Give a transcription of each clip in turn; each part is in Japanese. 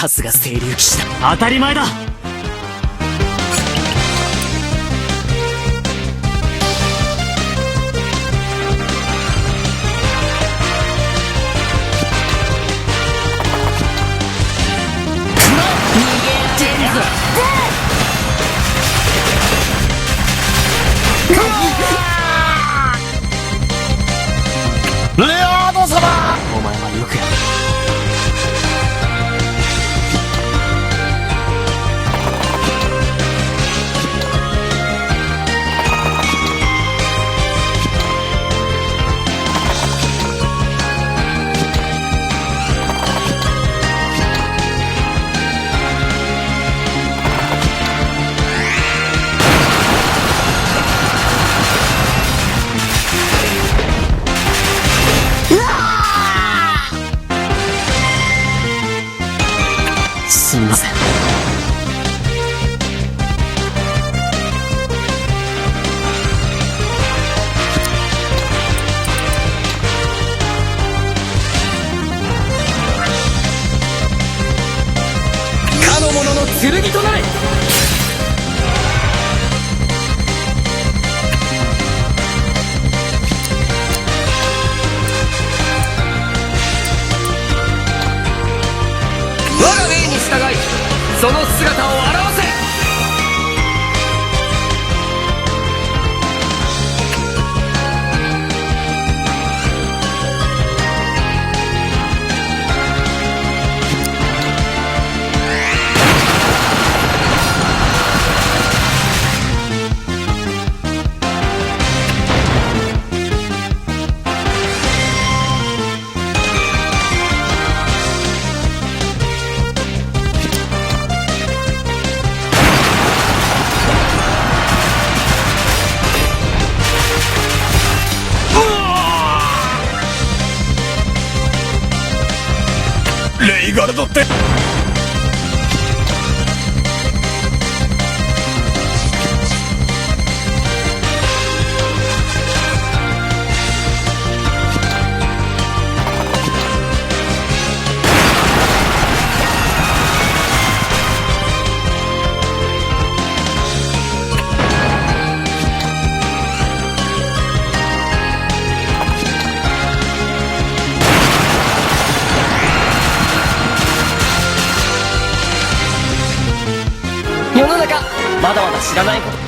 さすが清流騎士だ。当たり前だ。レアード様、お前はよくやる。すみません。かの者の剣となれ。我が命に従いその姿を現せ。レイガルドって世の中まだまだ知らないこと。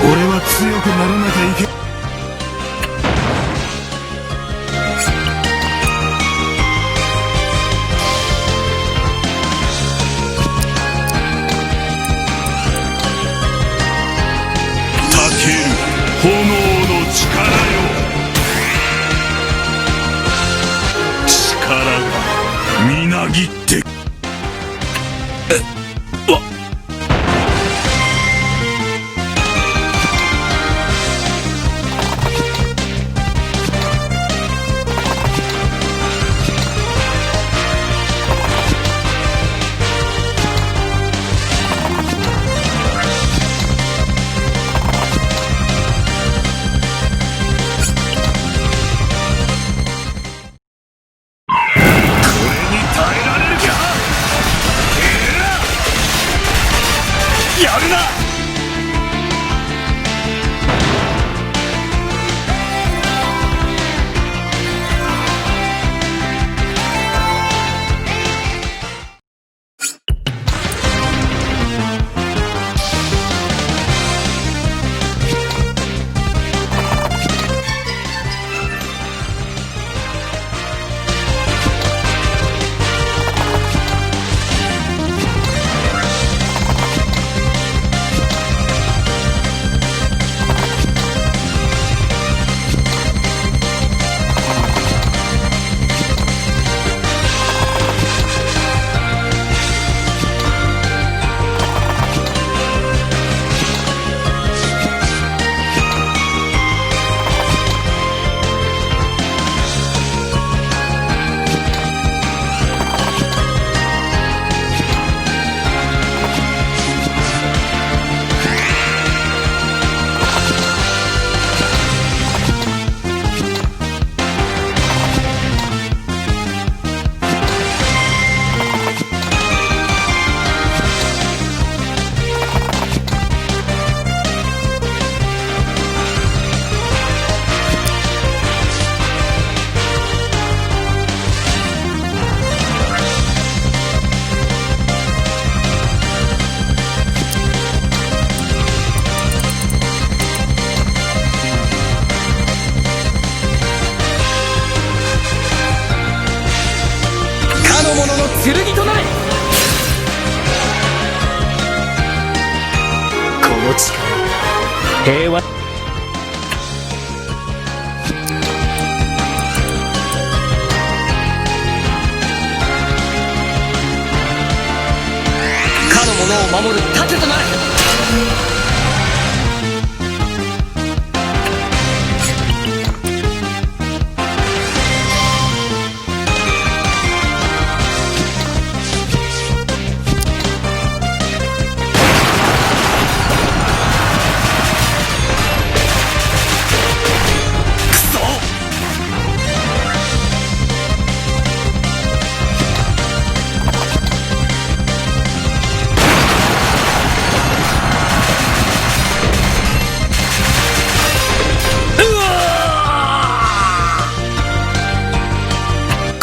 俺は強くならなきゃいけない。たける炎の力よ。力がみなぎってわっやるな。平和。かの者を守る盾となれ。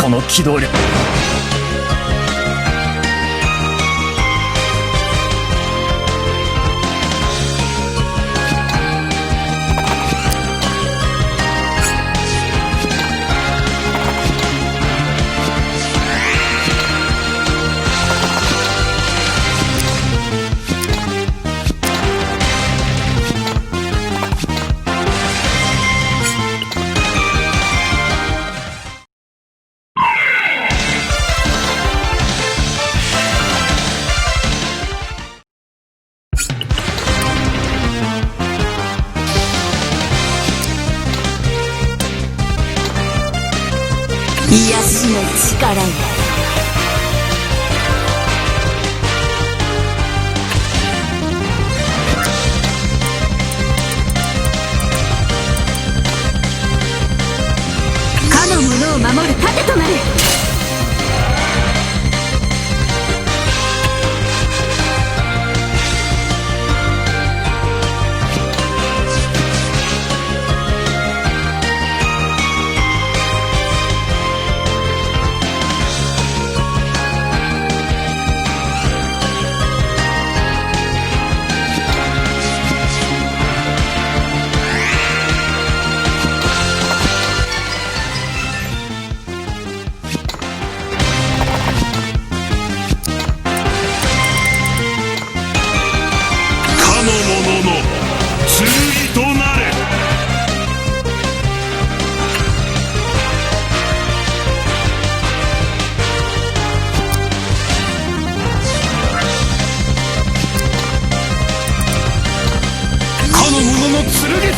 この機動力。癒しの力よ。かの者を守る盾となる。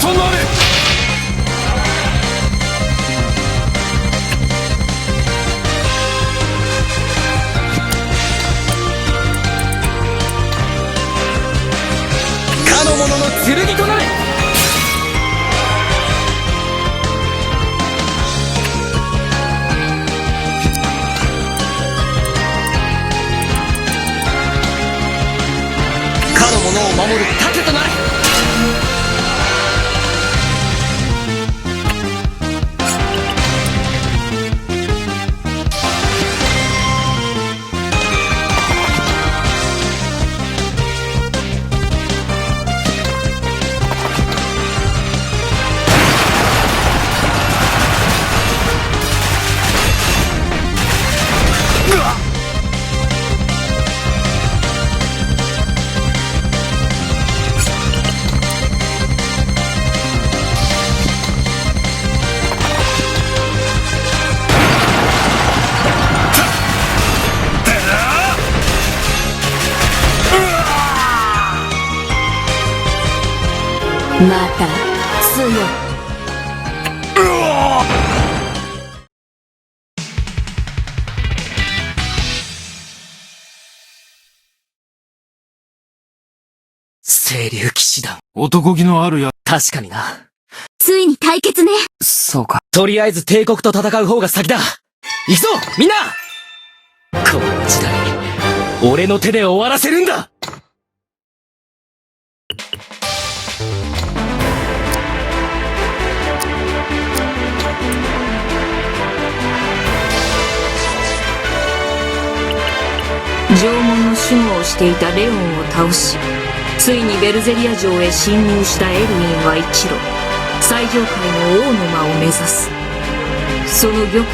となれ。かの者の剣となれ。かの者を守る盾となれ。また強い。清流騎士団。男気のあるや。確かにな。ついに対決ね。そうか。とりあえず帝国と戦う方が先だ。行くぞみんな。この時代俺の手で終わらせるんだ。縄文の守護をしていたレオンを倒し、ついにベルゼリア城へ侵入したエルウィンは一路最上階の王の間を目指す。その玉座では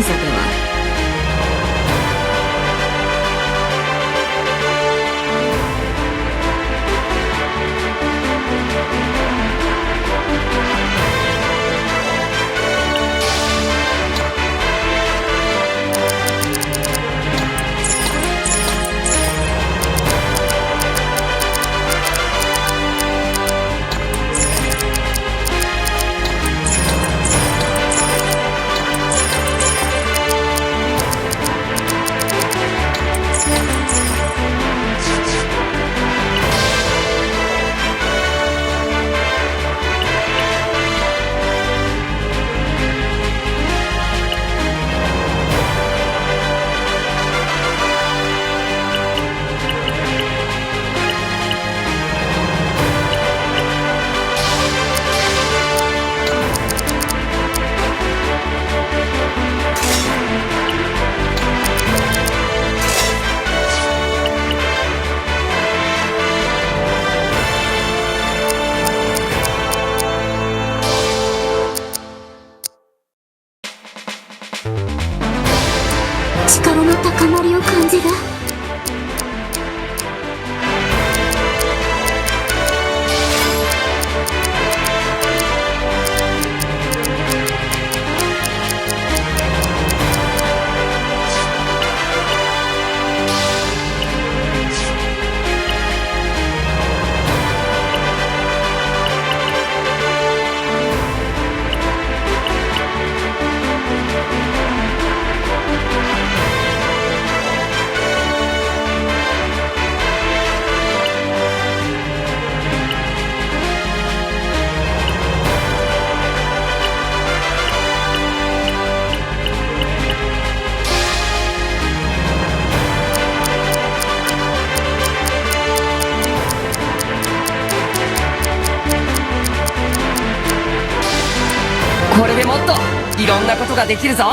これでもっといろんなことができるぞ。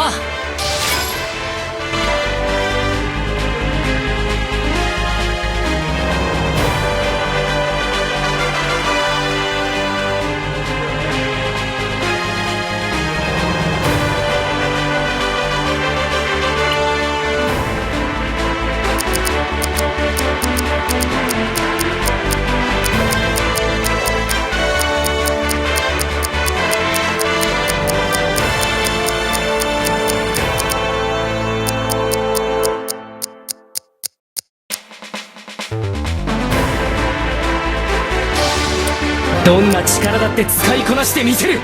どんな力だって使いこなしてみせる。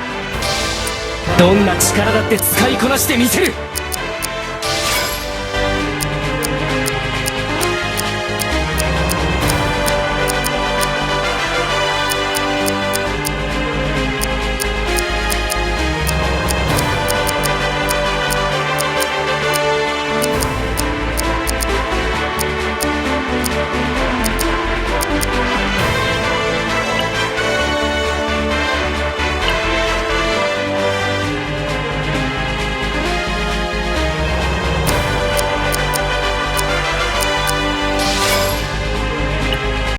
どんな力だって使いこなしてみせる。